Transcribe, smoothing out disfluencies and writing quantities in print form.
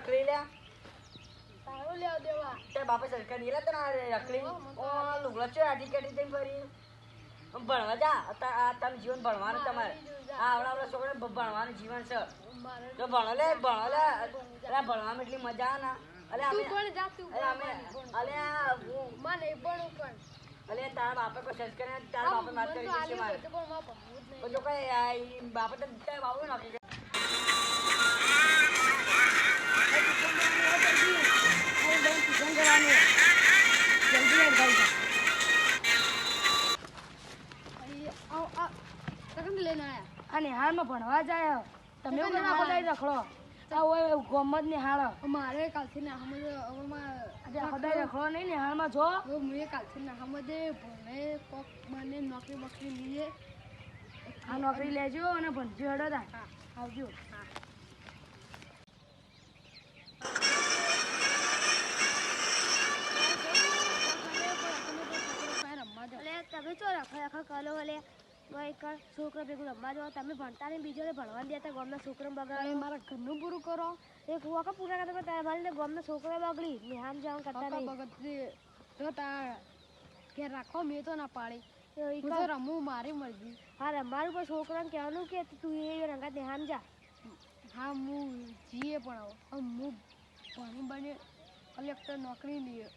રખડી લે તારો લેવા દેવા તે બાપે સરકાર નીલા તને રખડી ઓ લુગડો છે આધી કેડી દઈ ફરી ભણવા જા આ તમે જીવન ભણવાનું તમારે આ આવડા છોકરા ભણવાનું જીવન છે તો ભણો લે અરે ભણવામાં એટલી મજા આવે ને અલે તું પણ જા તું અમે અલે હું મને ભણું પણ અલે તારા બાપે કોઈ સર્ચ કરે તારા બાપે વાત કરી છે મારે પણ માં ભણવું જ નહીં જો કઈ આ બાપે તો તારા બાપુ નાખી અને હાલમાં ભણવા જાય તમે રખડો ગમત ને હાલ મારે કાલથી નાહમદ રખડો નહીં ને હાલમાં જો મુએ કાલથી નાહમદ ભણે કોક બને નોકરી બકરી લીએ આ નોકરી લેજો અને ભણજો હેડો તા આવજો તમે ચો રખો કરો એટલે એક છોકરો ભેગું રમવા જાઓ તમે ભણતા નહીં બીજો ભણવા દેતા ગામના છોકરા બગાડે મારા ઘરનું પૂરું કરો એક વખત પૂરા કરતા તમારે ગામના છોકરા બગડી નિહામ જવાનું કરતા નહીં બગડતી જો તાર કે રાખો મેં તો ના પાડી હું તો રમું મારી મરજી હા રમવાનું પણ છોકરાને કહેવાનું કે તું એ રંગા નિહામ જા હા હું જીએ પણ આવો હું ભણી બને કલેક્ટર નોકરી લઈએ